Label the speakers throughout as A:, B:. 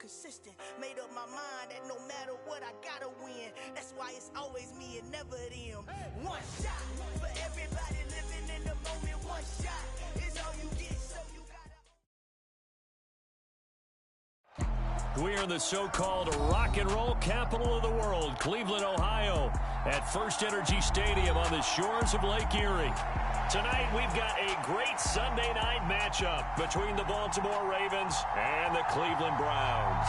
A: consistent. Made up my mind that no matter what, I gotta win. That's why it's always me and never them. One shot for everybody living in the moment. One shot is all you get, so you gotta.
B: We are in the so-called rock and roll capital of the world, Cleveland, Ohio, at First Energy Stadium on the shores of Lake Erie. Tonight, we've got a great Sunday night matchup between the Baltimore Ravens and the Cleveland Browns.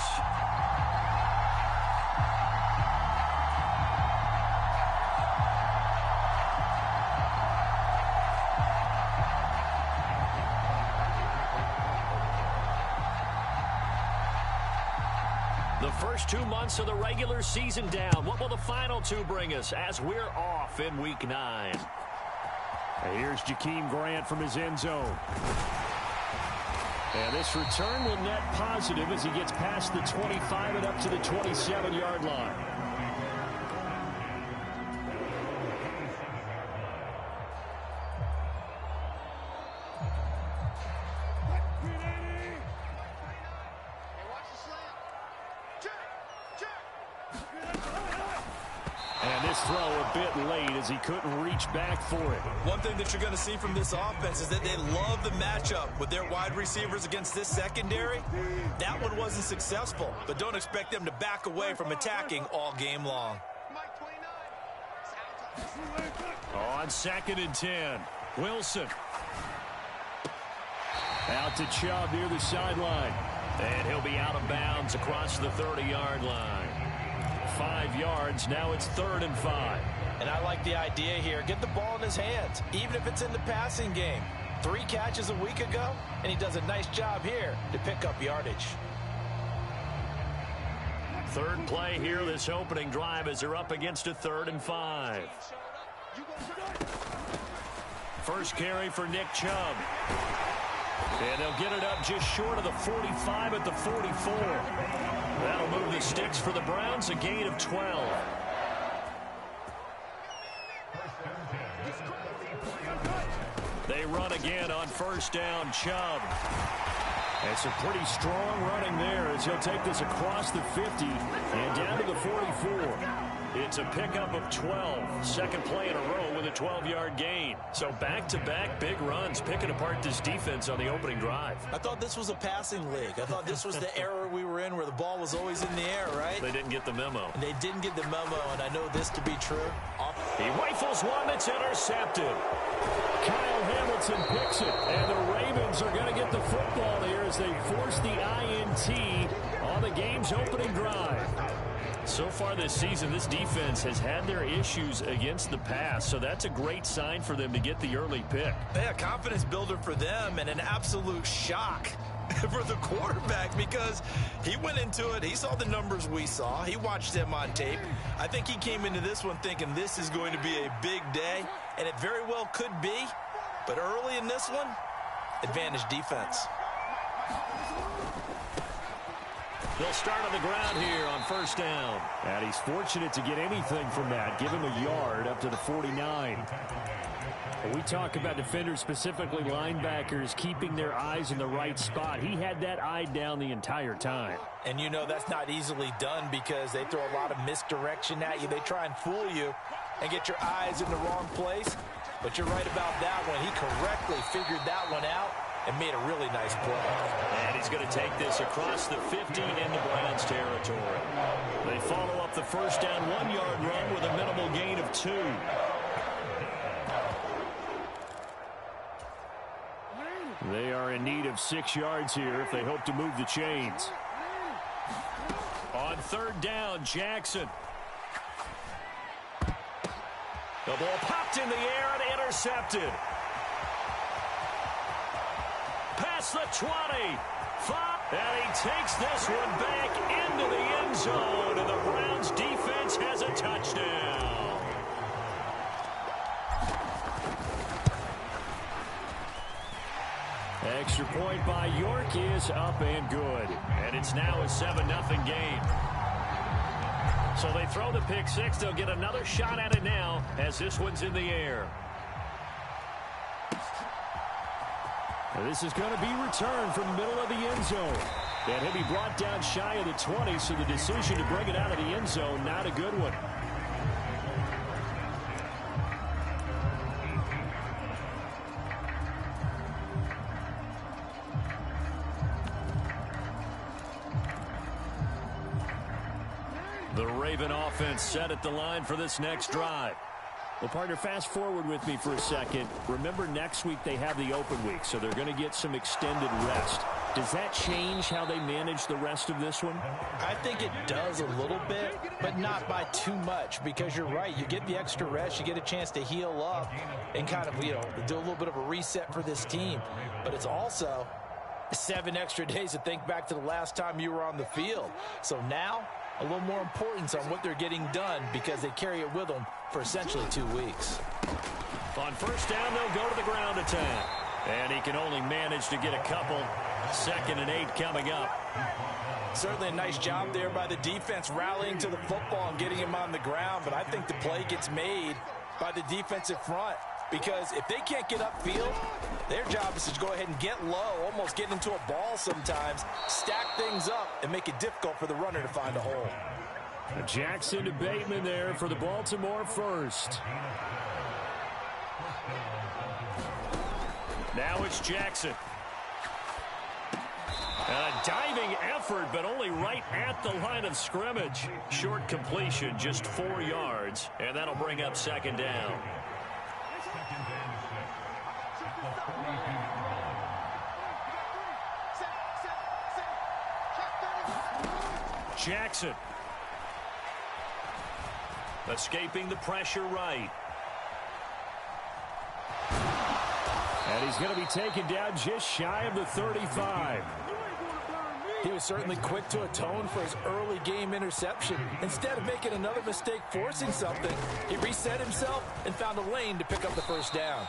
B: The first 2 months of the regular season down. What will the final two bring us as we're off in Week 9? Here's Jakeem Grant from his end zone. And this return will net positive as he gets past the 25 and up to the 27-yard line. Throw a bit late as he couldn't reach back for it.
C: One thing that you're going to see from this offense is that they love the matchup with their wide receivers against this secondary. That one wasn't successful, but don't expect them to back away from attacking all game long.
B: On 2nd and 10, Wilson. Out to Chubb near the sideline. And he'll be out of bounds across the 30-yard line. 5 yards, now it's 3rd and 5.
C: And I like the idea here. Get the ball in his hands, even if it's in the passing game. 3 catches a week ago, and he does a nice job here to pick up yardage.
B: Third play here this opening drive as they're up against a 3rd and 5. First carry for Nick Chubb. And they'll get it up just short of the 45 at the 44. That'll move the sticks for the Browns, a gain of 12. They run again on 1st down, Chubb. And some pretty strong running there as he'll take this across the 50 and down to the 44. It's a pickup of 12. Second play in a row with a 12-yard gain. So back-to-back big runs picking apart this defense on the opening drive.
C: I thought this was a passing league. I thought this was the era we were in where the ball was always in the air, right?
B: They didn't get the memo.
C: And they didn't get the memo, and I know this to be true.
B: He rifles one that's intercepted. Kyle Hamilton picks it, and the Ravens are going to get the football here as they force the INT on the game's opening drive. So far this season, this defense has had their issues against the pass, so that's a great sign for them to get the early pick.
C: Yeah, confidence builder for them and an absolute shock for the quarterback because he went into it. He saw the numbers we saw. He watched them on tape. I think he came into this one thinking this is going to be a big day, and it very well could be. But early in this one, advantage defense.
B: They'll start on the ground here on 1st down. And he's fortunate to get anything from that. Give him a yard up to the 49. When we talk about defenders, specifically linebackers, keeping their eyes in the right spot. He had that eye down the entire time.
C: And you know that's not easily done because they throw a lot of misdirection at you. They try and fool you and get your eyes in the wrong place. But you're right about that one. He correctly figured that one out and made a really nice play.
B: And he's going to take this across the 50 into Browns territory. They follow up the 1st down 1-yard run with a minimal gain of 2. They are in need of 6 yards here if they hope to move the chains. On 3rd down, Jackson. The ball popped in the air and intercepted. Past the 20. 5. And he takes this one back into the end zone. And the Browns defense has a touchdown. Extra point by York is up and good. And it's now a 7-0 game. So they throw the pick 6. They'll get another shot at it now as this one's in the air. And this is going to be returned from the middle of the end zone. And he'll be brought down shy of the 20, so the decision to bring it out of the end zone, not a good one. The Raven offense set at the line for this next drive. Well, partner, fast forward with me for a second. Remember, next week they have the open week, so they're going to get some extended rest. Does that change how they manage the rest of this one?
C: I think it does a little bit, but not by too much, because you're right. You get the extra rest. You get a chance to heal up and kind of, do a little bit of a reset for this team. But it's also 7 extra days to think back to the last time you were on the field. So now, a little more importance on what they're getting done because they carry it with them for essentially 2 weeks.
B: On first down, they'll go to the ground attack. And he can only manage to get a couple. 2nd and 8 coming up.
C: Certainly a nice job there by the defense rallying to the football and getting him on the ground. But I think the play gets made by the defensive front. Because if they can't get upfield, their job is to go ahead and get low, almost get into a ball sometimes, stack things up, and make it difficult for the runner to find a hole.
B: Jackson to Bateman there for the Baltimore first. Now it's Jackson. And a diving effort, but only right at the line of scrimmage. Short completion, just 4 yards, and that'll bring up 2nd down. Jackson. Escaping the pressure right. And he's going to be taken down just shy of the 35.
C: He was certainly quick to atone for his early game interception. Instead of making another mistake forcing something, he reset himself and found a lane to pick up the first down.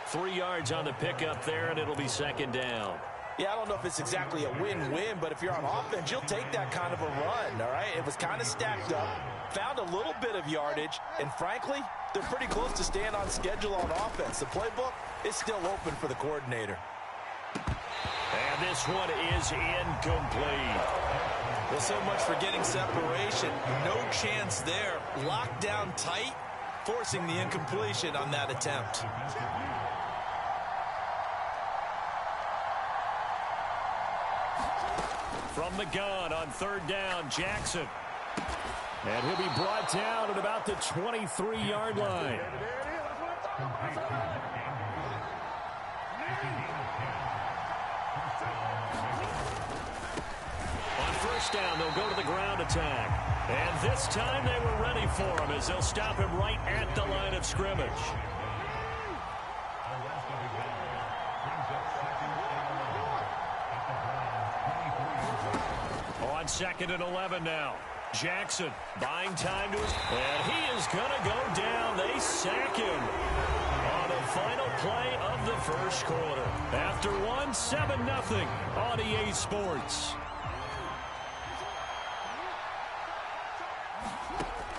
B: 3 yards on the pickup there, and it'll be 2nd down.
C: Yeah, I don't know if it's exactly a win-win, but if you're on offense, you'll take that kind of a run, all right? It was kind of stacked up, found a little bit of yardage, and frankly, they're pretty close to staying on schedule on offense. The playbook is still open for the coordinator.
B: And this one is incomplete.
C: Well, so much for getting separation. No chance there. Locked down tight, forcing the incompletion on that attempt.
B: From the gun on 3rd down, Jackson. And he'll be brought down at about the 23-yard line. On first down, they'll go to the ground attack. And this time they were ready for him as they'll stop him right at the line of scrimmage. On 2nd and 11 now. Jackson buying time to his... And he is going to go down. They sack him on the final play of the first quarter. After 7-0 on EA Sports.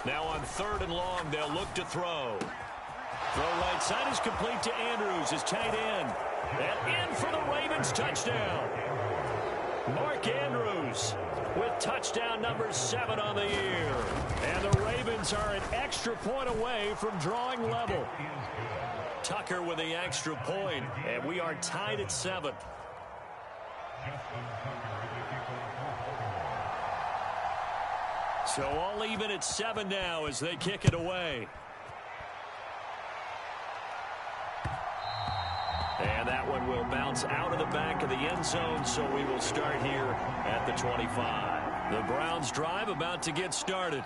B: Now on 3rd and long, they'll look to throw. Throw right side is complete to Andrews, his tight end. And in for the Ravens touchdown. Mark Andrews with touchdown number 7 on the year. And the Ravens are an extra point away from drawing level. Tucker with the extra point, and we are tied at 7. So all even at 7 now as they kick it away. And that one will bounce out of the back of the end zone, so we will start here at the 25. The Browns drive about to get started.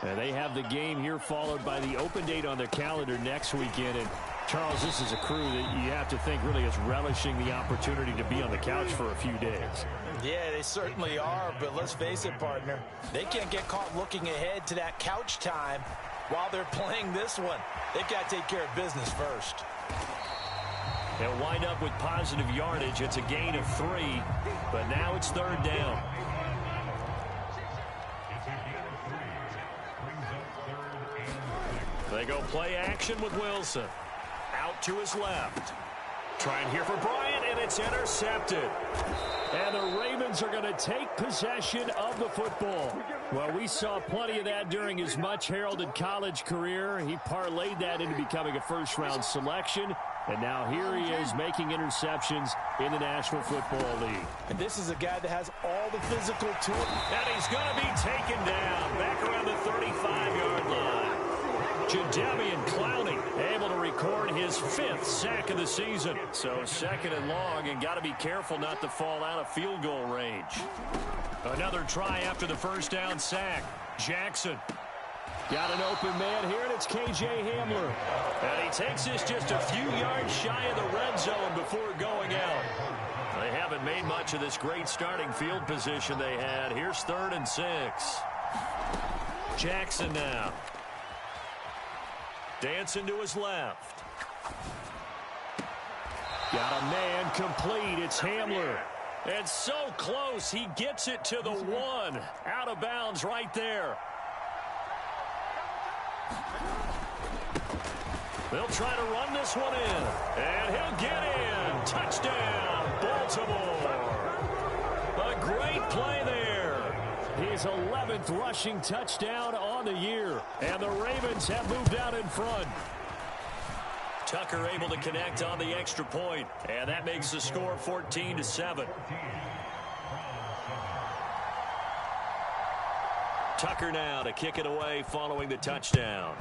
B: And they have the game here followed by the open date on their calendar next weekend. And Charles, this is a crew that you have to think really is relishing the opportunity to be on the couch for a few days.
C: Yeah, they certainly are, but let's face it, partner. They can't get caught looking ahead to that couch time while they're playing this one. They've got to take care of business first.
B: They'll wind up with positive yardage. It's a gain of 3, but now it's 3rd down. They go play action with Wilson. Out to his left. Trying here for Bryant, and it's intercepted. And the Ravens are going to take possession of the football. Well, we saw plenty of that during his much-heralded college career. He parlayed that into becoming a first-round selection. And now here he is making interceptions in the National Football League.
C: And this is a guy that has all the physical tools.
B: And he's going to be taken down back around the 35-yard line. Jadeveon Clowney able to record his 5th sack of the season. So 2nd and long, and got to be careful not to fall out of field goal range. Another try after the first down sack. Jackson got an open man here, and it's K.J. Hamler. And he takes this just a few yards shy of the red zone before going out. They haven't made much of this great starting field position they had. Here's 3rd and 6. Jackson now. Dancing to his left. Got a man complete. It's Hamler. And so close. He gets it to the 1. Out of bounds right there. They'll try to run this one in. And he'll get in. Touchdown, Baltimore. A great play there. His 11th rushing touchdown on the year. And the Ravens have moved out in front. Tucker able to connect on the extra point. And that makes the score 14-7. Tucker now to kick it away following the touchdown.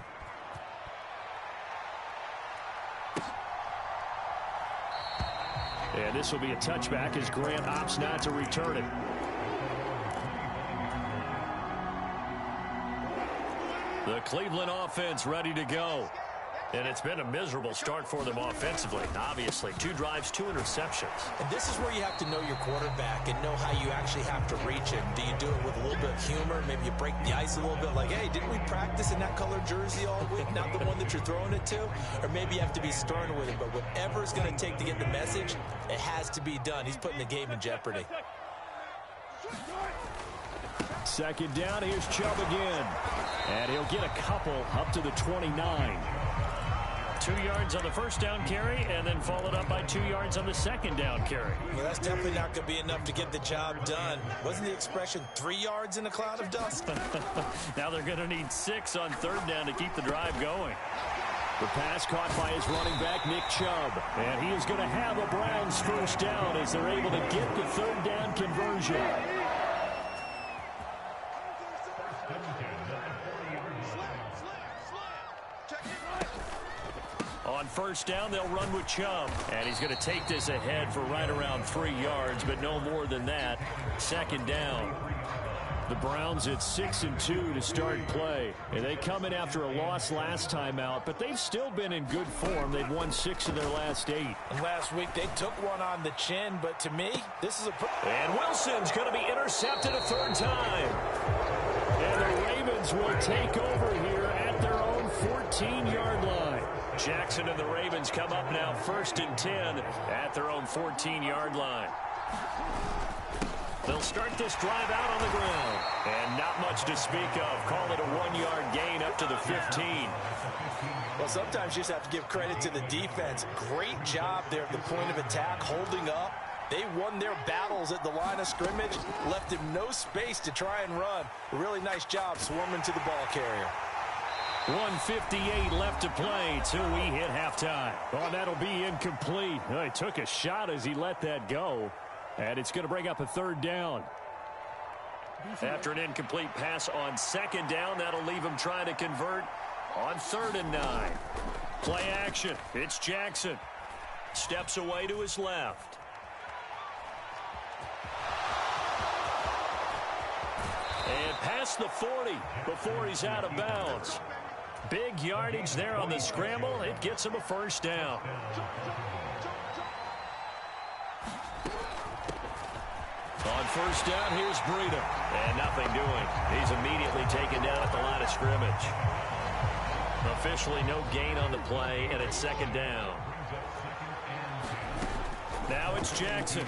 B: And this will be a touchback as Grant opts not to return it. The Cleveland offense ready to go. And it's been a miserable start for them offensively. Obviously, 2 drives, 2 interceptions.
C: And this is where you have to know your quarterback and know how you actually have to reach him. Do you do it with a little bit of humor? Maybe you break the ice a little bit like, hey, didn't we practice in that color jersey all week? Not the one that you're throwing it to? Or maybe you have to be stern with it. But whatever it's going to take to get the message, it has to be done. He's putting the game in jeopardy.
B: 2nd down, here's Chubb again. And he'll get a couple up to the 29. 2 yards on the first down carry, and then followed up by 2 yards on the 2nd down carry.
C: Well, that's definitely not going to be enough to get the job done. Wasn't the expression 3 yards in a cloud of dust?
B: Now they're going to need 6 on 3rd down to keep the drive going. The pass caught by his running back, Nick Chubb. And he is going to have a Browns first down as they're able to get the 3rd down conversion. On 1st down, they'll run with Chubb. And he's going to take this ahead for right around 3 yards, but no more than that. 2nd down. The Browns at 6-2 to start play. And they come in after a loss last time out, but they've still been in good form. They've won 6 of their last 8.
C: And last week, they took one on the chin, but to me, this is a...
B: And Wilson's going to be intercepted a 3rd time. And the Ravens will take over here at their own 14-yard line. Jackson and the Ravens come up now 1st and 10 at their own 14-yard line. They'll start this drive out on the ground. And not much to speak of. Call it a 1-yard gain up to the 15.
C: Well, sometimes you just have to give credit to the defense. Great job there at the point of attack, holding up. They won their battles at the line of scrimmage, left him no space to try and run. A really nice job swarming to the ball carrier.
B: 1:58 left to play till we hit halftime. Oh, that'll be incomplete. Oh, he took a shot as he let that go. And it's going to bring up a 3rd down. After an incomplete pass on 2nd down, that'll leave him trying to convert on 3rd and 9. Play action. It's Jackson. Steps away to his left. And past the 40 before he's out of bounds. Big yardage there on the scramble. It gets him a 1st down. On 1st down, here's Breida. And nothing doing. He's immediately taken down at the line of scrimmage. Officially no gain on the play, and it's 2nd down. Now it's Jackson.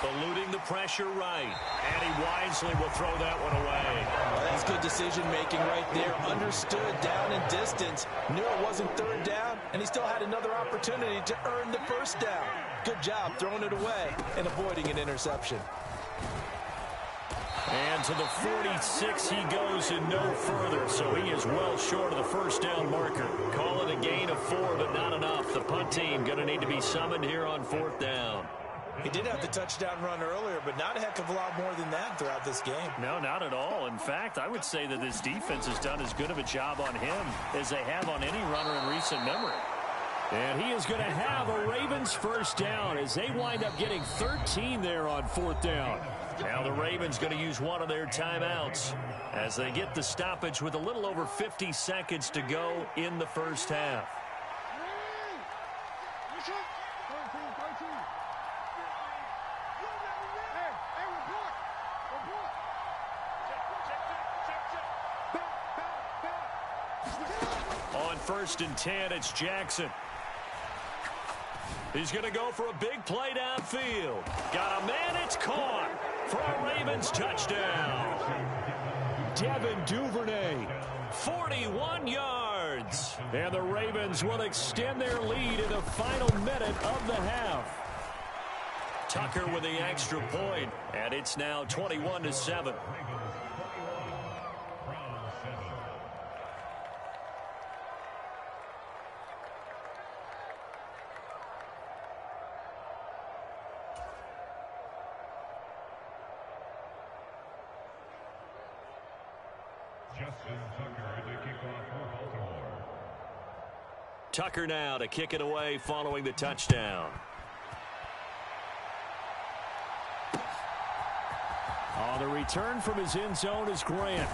B: Eluding the pressure right. And he wisely will throw that one away.
C: Well, that's good decision-making right there. Understood down and distance. Knew it wasn't 3rd down, and he still had another opportunity to earn the 1st down. Good job throwing it away and avoiding an interception.
B: And to the 46 he goes and no further, so he is well short of the first down marker. Call it a gain of 4, but not enough. The punt team going to need to be summoned here on 4th down.
C: He did have the touchdown run earlier, but not a heck of a lot more than that throughout this game.
B: No, not at all. In fact, I would say that this defense has done as good of a job on him as they have on any runner in recent memory. And he is going to have a Ravens first down as they wind up getting 13 there on 4th down. Now the Ravens going to use one of their timeouts as they get the stoppage with a little over 50 seconds to go in the first half. On 1st and 10, it's Jackson. He's going to go for a big play downfield. Got a man, it's caught for a Ravens touchdown. Devin Duvernay, 41 yards. And the Ravens will extend their lead in the final minute of the half. Tucker with the extra point, and it's now 21-7. Tucker now to kick it away following the touchdown. On the return from his end zone is Grant.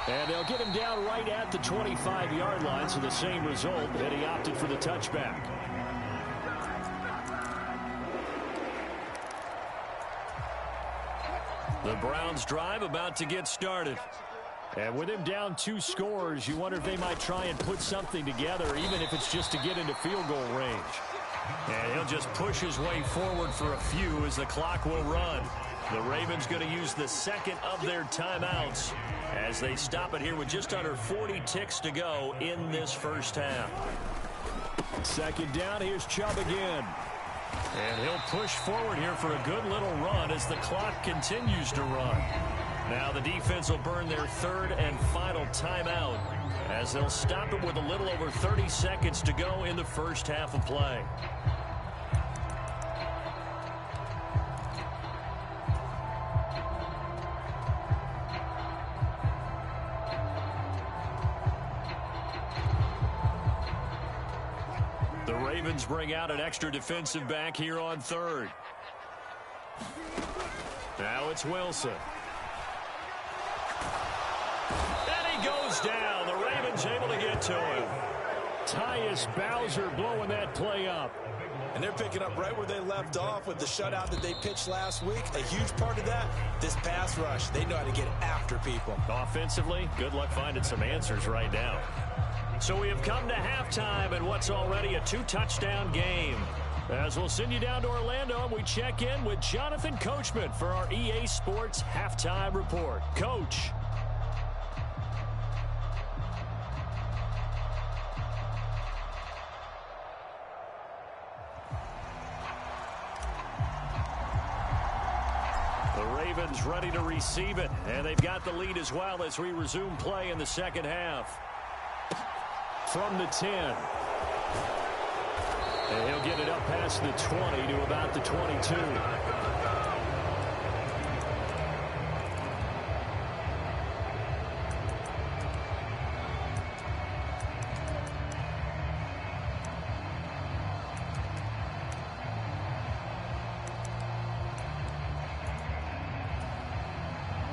B: And they'll get him down right at the 25-yard line, so the same result, and he opted for the touchback. The Browns drive about to get started. And with him down 2 scores, you wonder if they might try and put something together, even if it's just to get into field goal range. And he'll just push his way forward for a few as the clock will run. The Ravens going to use the second of their timeouts as they stop it here with just under 40 ticks to go in this first half. Second down, here's Chubb again. And he'll push forward here for a good little run as the clock continues to run. Now the defense will burn their 3rd and final timeout as they'll stop it with a little over 30 seconds to go in the first half of play. The Ravens bring out an extra defensive back here on 3rd. Now it's Wilson. Goes down. The Ravens able to get to him. Tyus Bowser blowing that play up.
C: And they're picking up right where they left off with the shutout that they pitched last week. A huge part of that, this pass rush. They know how to get after people.
B: Offensively, good luck finding some answers right now. So we have come to halftime in what's already a 2-touchdown game. As we'll send you down to Orlando, and we check in with Jonathan Coachman for our EA Sports Halftime Report. Coach. Ready to receive it, and they've got the lead as well as we resume play in the second half. From the 10. And he'll get it up past the 20 to about the 22.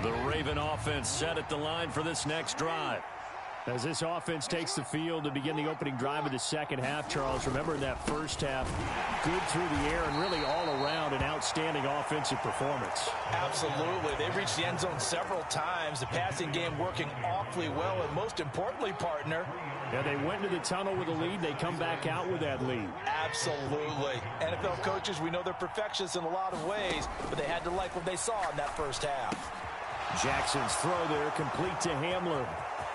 B: The Raven offense set at the line for this next drive. As this offense takes the field to begin the opening drive of the second half, Charles, remember in that first half, good through the air and really all around an outstanding offensive performance.
C: Absolutely. They've reached the end zone several times. The passing game working awfully well, and most importantly, partner.
B: Yeah, they went into the tunnel with a lead. They come back out with that lead.
C: Absolutely. NFL coaches, we know they're perfectionists in a lot of ways, but they had to like what they saw in that first half.
B: Jackson's throw there complete to Hamler.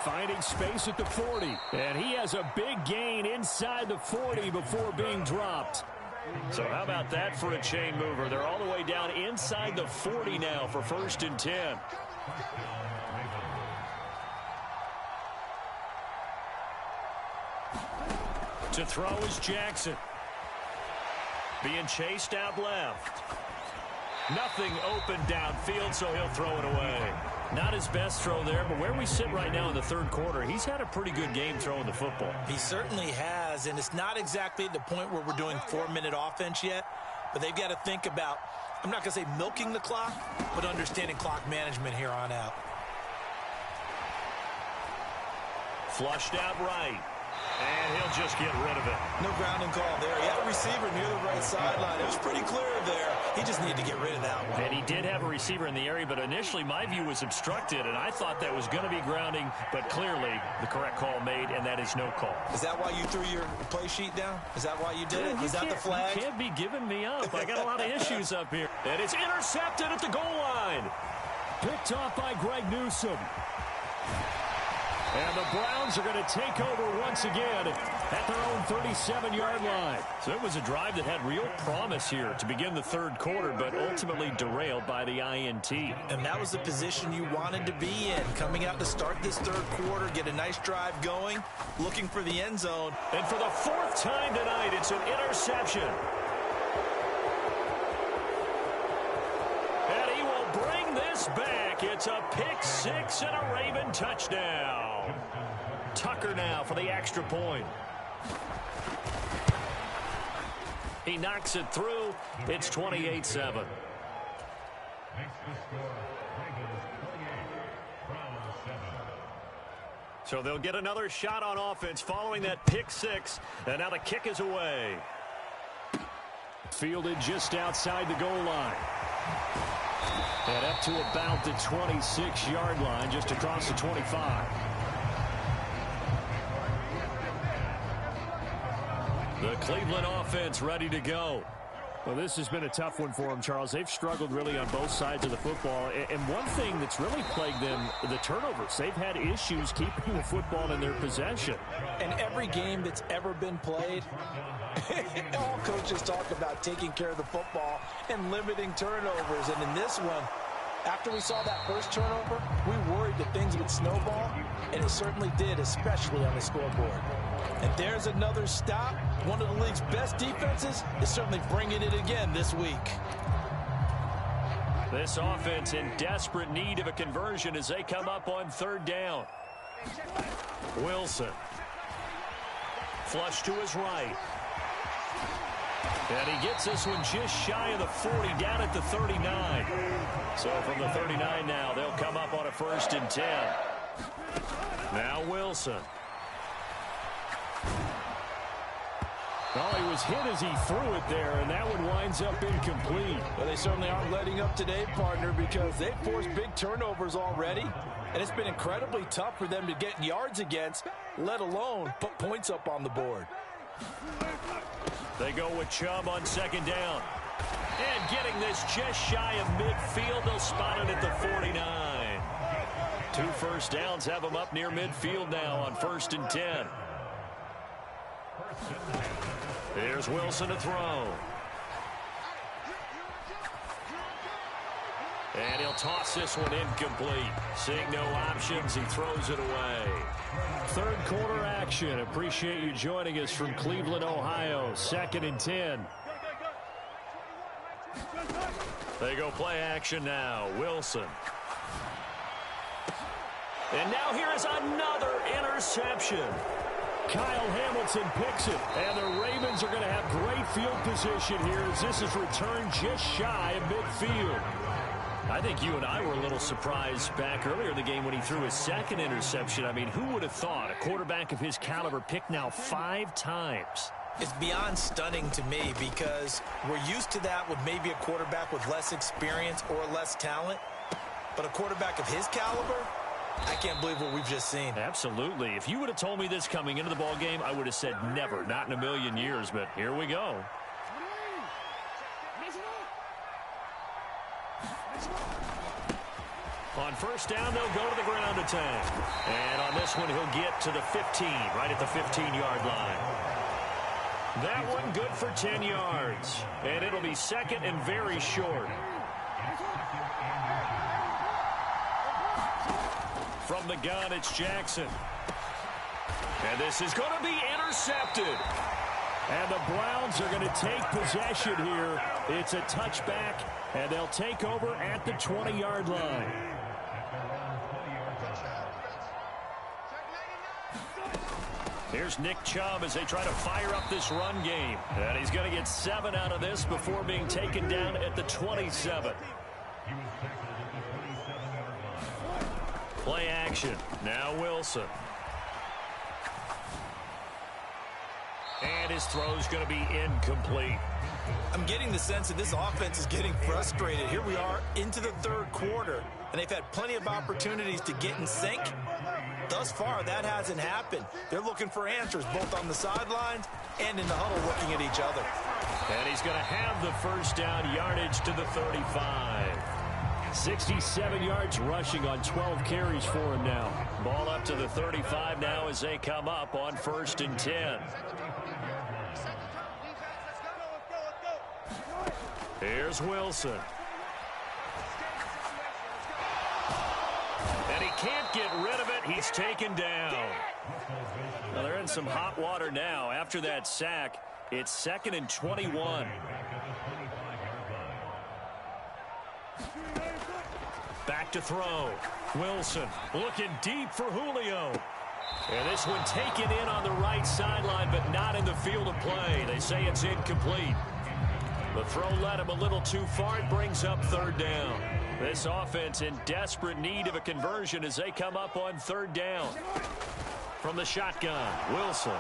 B: Finding space at the 40. And he has a big gain inside the 40 before being dropped. So how about that for a chain mover? They're all the way down inside the 40 now for 1st and 10. To throw is Jackson. Being chased out left. Nothing open downfield, so he'll throw it away. Not his best throw there, but where we sit right now in the third quarter, he's had a pretty good game throwing the football.
C: He certainly has, and it's not exactly at the point where we're doing 4-minute offense yet, but they've got to think about, I'm not going to say milking the clock, but understanding clock management here on out.
B: Flushed out right. And he'll just get rid of it.
C: No grounding call there. He had a receiver near the right sideline. It was pretty clear there. He just needed to get rid of that one.
B: And he did have a receiver in the area, but initially my view was obstructed, and I thought that was going to be grounding, but clearly the correct call made, and that is no call.
C: Is that why you threw your play sheet down? Is that why you did it? Is that the flag?
B: You can't be giving me up. I got a lot of issues up here. And it's intercepted at the goal line. Picked off by Greg Newsome. And the Browns are going to take over once again at their own 37-yard line. So it was a drive that had real promise here to begin the third quarter, but ultimately derailed by the INT.
C: And that was the position you wanted to be in, coming out to start this third quarter, get a nice drive going, looking for the end zone.
B: And for the fourth time tonight, it's an interception. And he will bring this back. It's a pick six and a Raven touchdown. Tucker now for the extra point. He knocks it through. It's 28-7. So they'll get another shot on offense following that pick six. And now the kick is away. Fielded just outside the goal line. And up to about the 26-yard line, just across the 25. The Cleveland offense ready to go. Well, this has been a tough one for them, Charles. They've struggled really on both sides of the football. And one thing that's really plagued them, the turnovers. They've had issues keeping the football in their possession.
C: And every game that's ever been played, all coaches talk about taking care of the football and limiting turnovers. And in this one, after we saw that first turnover, we worried that things would snowball, and it certainly did, especially on the scoreboard. And there's another stop. One of the league's best defenses is certainly bringing it again this week.
B: This offense in desperate need of a conversion as they come up on third down. Wilson. Flush to his right. And he gets this one just shy of the 40, down at the 39. So from the 39 now, they'll come up on a 1st and 10. Now Wilson. Well, he was hit as he threw it there, and that one winds up incomplete.
C: Well, they certainly aren't letting up today, partner, because they've forced big turnovers already, and it's been incredibly tough for them to get yards against, let alone put points up on the board.
B: They go with Chubb on second down. And getting this just shy of midfield, they'll spot it at the 49. 2 first downs have them up near midfield now on 1st and 10. Here's Wilson to throw. And he'll toss this one incomplete. Seeing no options, he throws it away. Third quarter action. Appreciate you joining us from Cleveland, Ohio. 2nd and 10. They go play action now. Wilson. And now here is another interception. Kyle Hamilton picks it, and the Ravens are going to have great field position here as this is returned just shy of midfield. I think you and I were a little surprised back earlier in the game when he threw his second interception. I mean, who would have thought a quarterback of his caliber picked now 5 times?
C: It's beyond stunning to me because we're used to that with maybe a quarterback with less experience or less talent. But a quarterback of his caliber, I can't believe what we've just seen.
B: Absolutely. If you would have told me this coming into the ball game, I would have said never, not in a million years. But here we go. On first down, they'll go to the ground attack. And on this one, he'll get to the 15, right at the 15-yard line. That one good for 10 yards. And it'll be second and very short. From the gun, it's Jackson. And this is going to be intercepted. And the Browns are going to take possession here. It's a touchback, and they'll take over at the 20-yard line. Here's Nick Chubb as they try to fire up this run game. And he's going to get 7 out of this before being taken down at the 27. Play action. Now Wilson. And his throw's going to be incomplete.
C: I'm getting the sense that this offense is getting frustrated. Here we are into the third quarter, and they've had plenty of opportunities to get in sync. Thus far, that hasn't happened. They're looking for answers both on the sidelines and in the huddle looking at each other.
B: And he's going to have the first down, yardage to the 35. 67 yards rushing on 12 carries for him now. Ball up to the 35 now as they come up on 1st and 10. Here's Wilson. And he can't get rid of it. He's taken down. Well, they're in some hot water now. After that sack, it's 2nd and 21. Back to throw. Wilson looking deep for Julio. And this one taken in on the right sideline, but not in the field of play. They say it's incomplete. The throw led him a little too far. It brings up 3rd down. This offense in desperate need of a conversion as they come up on 3rd down. From the shotgun, Wilson.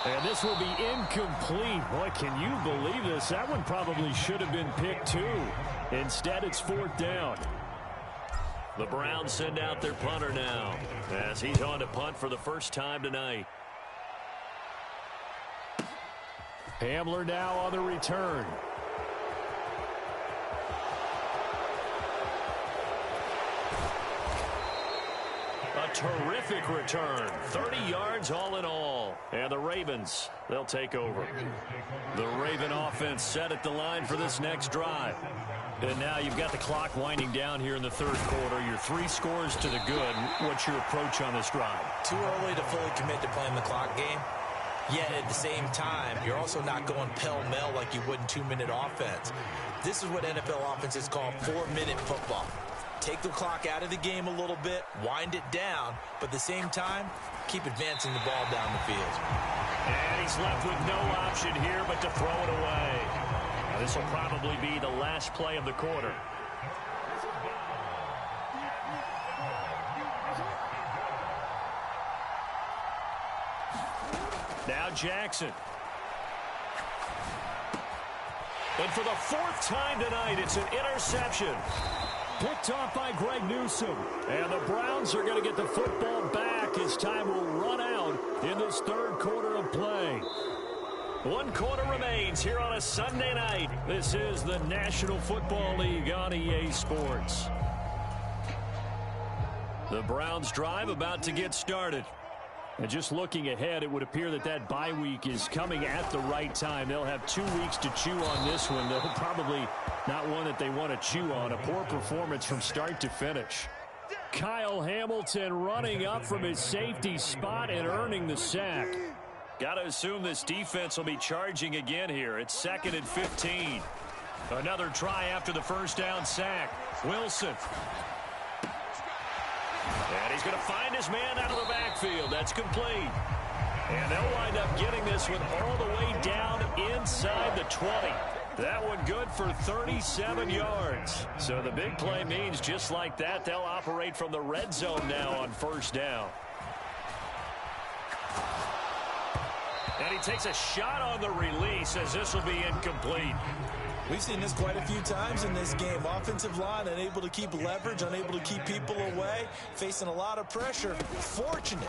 B: And this will be incomplete. Boy, can you believe this? That one probably should have been picked too. Instead, it's 4th down. The Browns send out their punter now as he's on to punt for the first time tonight. Hamler now on the return. A terrific return. 30 yards all in all. And the Ravens, they'll take over. The Raven offense set at the line for this next drive. And now you've got the clock winding down here in the 3rd quarter. You're 3 scores to the good. What's your approach on this drive?
C: Too early to fully commit to playing the clock game. Yet at the same time, you're also not going pell-mell like you would in 2-minute offense. This is what NFL offenses call 4-minute football. Take the clock out of the game a little bit, wind it down, but at the same time, keep advancing the ball down the field.
B: And he's left with no option here but to throw it away. Now, this will probably be the last play of the quarter. Now Jackson. And for the 4th time tonight, it's an interception. Picked off by Greg Newsome. And the Browns are going to get the football back as time will run out in this 3rd quarter of play. 1 quarter remains here on a Sunday night. This is the National Football League on EA Sports. The Browns drive about to get started. And just looking ahead, it would appear that that bye week is coming at the right time. They'll have 2 weeks to chew on this one. They'll probably not one that they want to chew on. A poor performance from start to finish. Kyle Hamilton running up from his safety spot and earning the sack. Got to assume this defense will be charging again here. It's 2nd and 15. Another try after the first down sack. Wilson. And he's going to find his man out of the backfield. That's complete. And they'll wind up getting this one all the way down inside the 20. That one good for 37 yards. So the big play means just like that, they'll operate from the red zone now on 1st down. And he takes a shot on the release as this will be incomplete.
C: We've seen this quite a few times in this game. Offensive line unable to keep leverage, unable to keep people away, facing a lot of pressure. Fortunate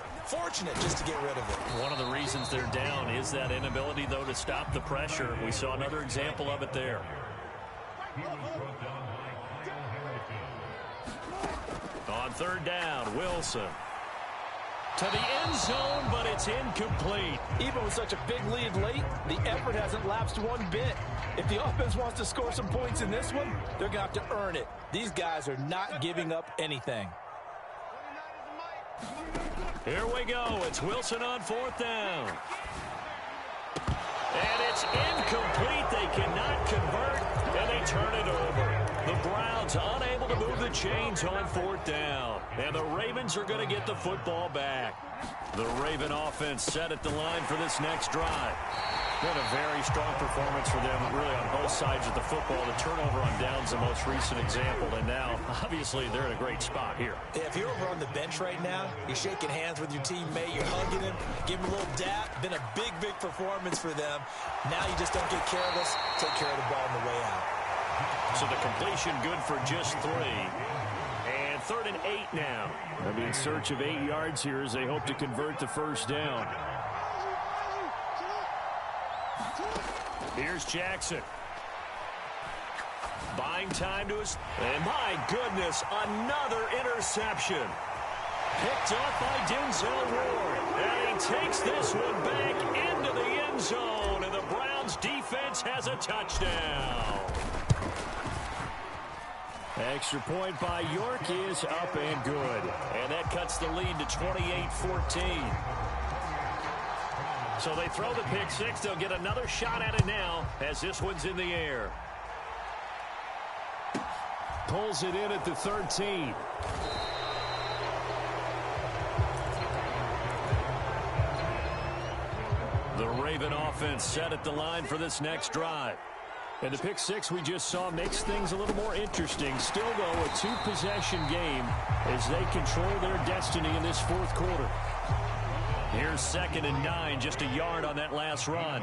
C: just to get rid of it.
B: One of the reasons they're down is that inability, though, to stop the pressure. We saw another example of it there. On 3rd down, Wilson. to the end zone, but it's incomplete.
C: Even with such a big lead late, the effort hasn't lapsed one bit. If the offense wants to score some points in this one, they're going to have to earn it. These guys are not giving up anything.
B: Here we go. It's Wilson on 4th down. And it's incomplete. They cannot convert, and they turn it over. The Browns unable to move the chains on 4th down. And the Ravens are going to get the football back. The Raven offense set at the line for this next drive. Been a very strong performance for them, really, on both sides of the football. The turnover on downs, the most recent example, and now, obviously, they're in a great spot here.
C: Yeah, if you're over on the bench right now, you're shaking hands with your teammate, you're hugging him, give him a little dap. Been a big, big performance for them. Now you just don't get careless. Take care of the ball on the way out.
B: So the completion good for just 3. And 3rd and 8 now. They'll be in search of 8 yards here as they hope to convert the first down. Here's Jackson. Buying time to his... And my goodness, another interception. Picked off by Denzel Ward. And he takes this one back into the end zone. And the Browns defense has a touchdown. Extra point by York is up and good. And that cuts the lead to 28-14. So they throw the pick 6. They'll get another shot at it now as this one's in the air. Pulls it in at the 13. The Raven offense set at the line for this next drive. And the pick 6 we just saw makes things a little more interesting. Still, though, a 2-possession game as they control their destiny in this 4th quarter. Here's 2nd and 9, just a yard on that last run.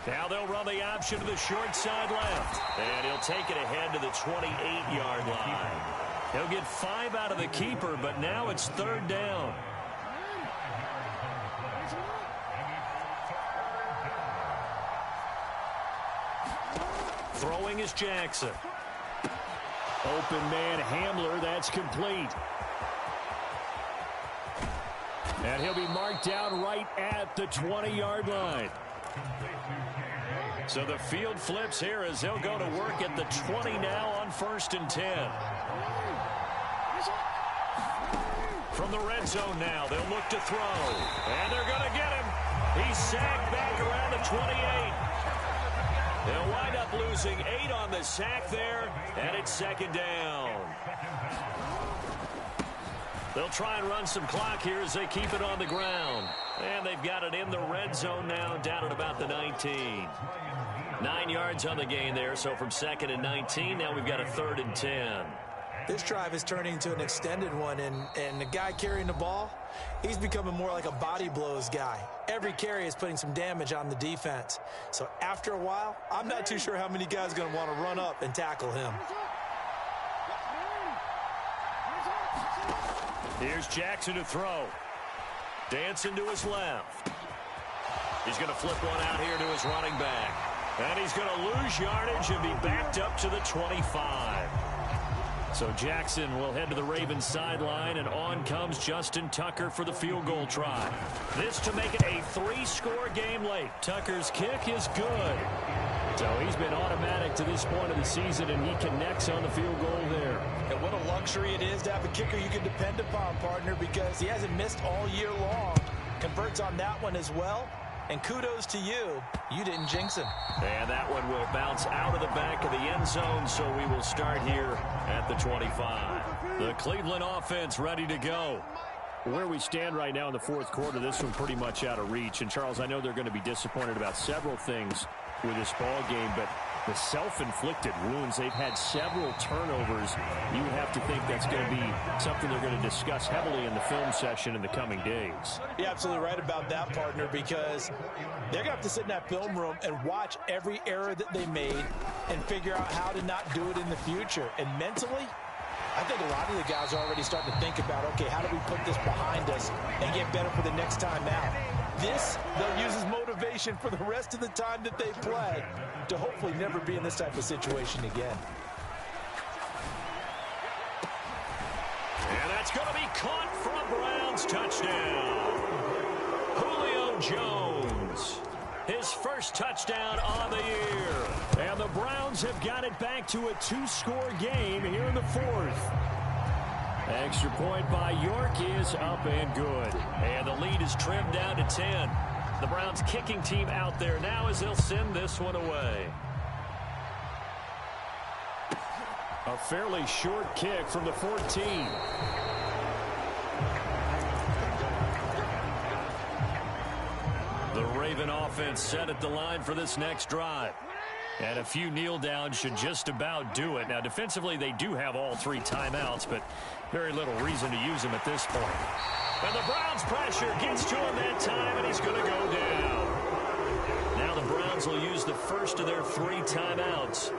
B: Now they'll run the option to the short side left. And he'll take it ahead to the 28-yard line. He'll get 5 out of the keeper, but now it's 3rd down. Throwing is Jackson. Open man Hamler, that's complete. And he'll be marked down right at the 20-yard line. So the field flips here as they'll go to work at the 20 now on 1st and 10. From the red zone now, they'll look to throw. And they're going to get him. He's sacked back around the 28. They'll wind up losing 8 on the sack there, and it's 2nd down. They'll try and run some clock here as they keep it on the ground. And they've got it in the red zone now, down at about the 19. 9 yards on the gain there, so from 2nd and 19, now we've got a 3rd and 10.
C: This drive is turning into an extended one, and the guy carrying the ball, he's becoming more like a body blows guy. Every carry is putting some damage on the defense. So after a while, I'm not too sure how many guys are going to want to run up and tackle him.
B: Here's Jackson to throw. Dancing to his left. He's going to flip one out here to his running back. And he's going to lose yardage and be backed up to the 25. So Jackson will head to the Ravens sideline, and on comes Justin Tucker for the field goal try. This to make it a 3-score game late. Tucker's kick is good. So he's been automatic to this point of the season, and he connects on the field goal there.
C: And what a luxury it is to have a kicker you can depend upon, partner, because he hasn't missed all year long. Converts on that one as well. And kudos to you. You didn't jinx him.
B: And that one will bounce out of the back of the end zone, so we will start here at the 25. The Cleveland offense ready to go. Where we stand right now in the 4th quarter, this one pretty much out of reach. And, Charles, I know they're going to be disappointed about several things with this ball game, but the self-inflicted wounds, they've had several turnovers. You would have to think that's going to be something they're going to discuss heavily in the film session in the coming days.
C: You're absolutely right about that, partner, because they're going to have to sit in that film room and watch every error that they made and figure out how to not do it in the future. And mentally, I think a lot of the guys are already starting to think about, okay, how do we put this behind us and get better for the next time out? This, they'll use as motivation for the rest of the time that they play to hopefully never be in this type of situation again.
B: going to be caught for a Browns touchdown. Julio Jones, his first touchdown on the year. And the Browns have got it back to a 2-score game here in the fourth. Extra point by York is up and good. And the lead is trimmed down to 10. The Browns kicking team out there now as they'll send this one away. A fairly short kick from the 14. The Raven offense set at the line for this next drive. And a few kneel downs should just about do it. Now, defensively, they do have all 3 timeouts, but very little reason to use them at this point. And the Browns pressure gets to him that time, and he's going to go down. Now the Browns will use the first of their 3 timeouts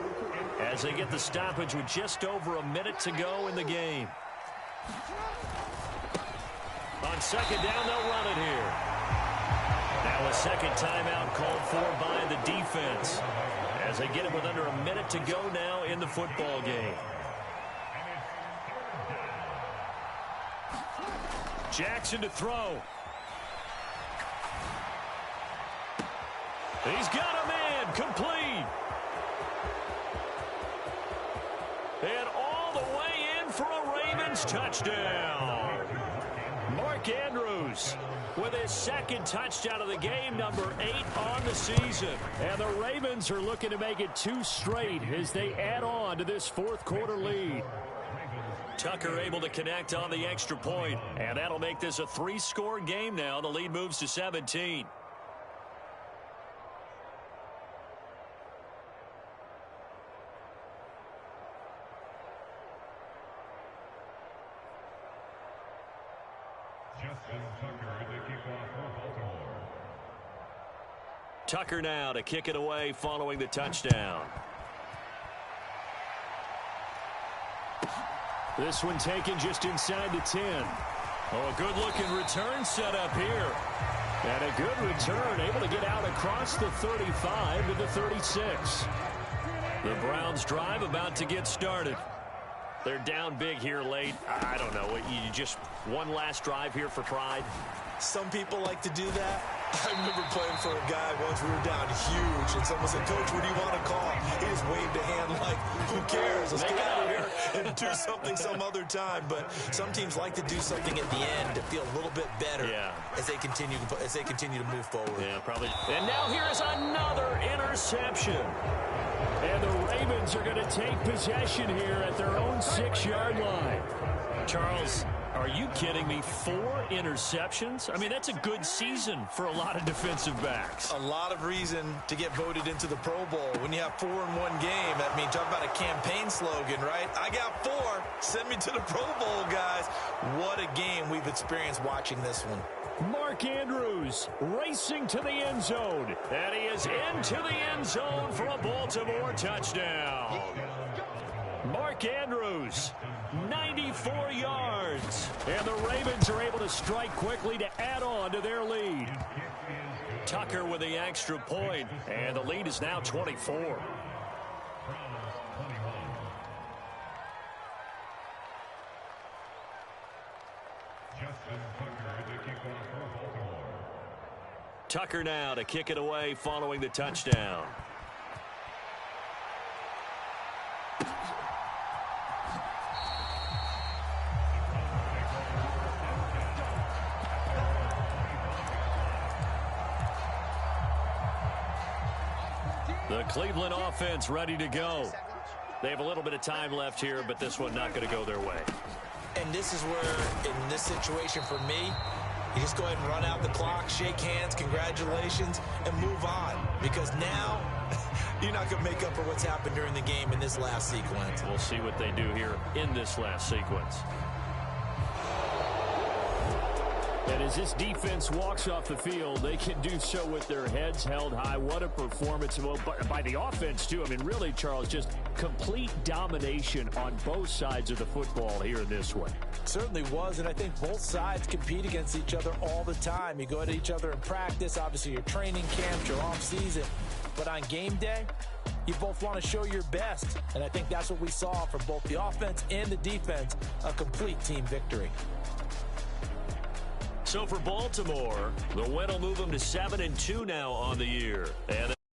B: as they get the stoppage with just over a minute to go in the game. On second down, they'll run it here. Now a second timeout called for by the defense as they get it with under a minute to go now in the football game. Jackson to throw. He's got a man complete. And all the way in for a Ravens touchdown. Mark Andrews with his second touchdown of the game, number 8 on the season. And the Ravens are looking to make it 2 straight as they add on to this fourth quarter lead. Tucker able to connect on the extra point, and that'll make this a 3-score game now. The lead moves to 17. Tucker now to kick it away following the touchdown. This one taken just inside the 10. Oh, a good-looking return set up here. And a good return, able to get out across the 35 to the 36. The Browns drive about to get started. They're down big here late. I don't know. You just one last drive here for pride?
C: Some people like to do that. I remember playing for a guy once. We were down huge, and someone said, "Coach, what do you want to call?" He just waved a hand like, "Who cares? Let's get out of here and do something some other time." But some teams like to do something at the end to feel a little bit better as they continue to move forward.
B: Yeah, probably. And now here is another interception. And the Ravens are going to take possession here at their own 6-yard line. Charles, are you kidding me? 4 interceptions? I mean, that's a good season for a lot of defensive backs.
C: A lot of reason to get voted into the Pro Bowl. When you have 4 in one game, I mean, talk about a campaign slogan, right? I got 4. Send me to the Pro Bowl, guys. What a game we've experienced watching this one.
B: Mark Andrews racing to the end zone. And he is into the end zone for a Baltimore touchdown. Mark Andrews, 94 yards. And the Ravens are able to strike quickly to add on to their lead. Tucker with the extra point, and the lead is now 24. Tucker now to kick it away following the touchdown. The Cleveland offense ready to go. They have a little bit of time left here, but this one not going to go their way.
C: And this is where, in this situation for me, you just go ahead and run out the clock, shake hands, congratulations, and move on. Because now, you're not going to make up for what's happened during the game in this last sequence.
B: We'll see what they do here in this last sequence. And as this defense walks off the field, they can do so with their heads held high. What a performance by the offense, too. I mean, really, Charles, just complete domination on both sides of the football here in this one.
C: Certainly was, and I think both sides compete against each other all the time. You go at each other in practice, obviously your training camps, your off season. But on game day, You both want to show your best, and I think that's what we saw from both the offense and the defense, a complete team victory.
B: So for Baltimore, the win will move them to 7-2 now on the year. And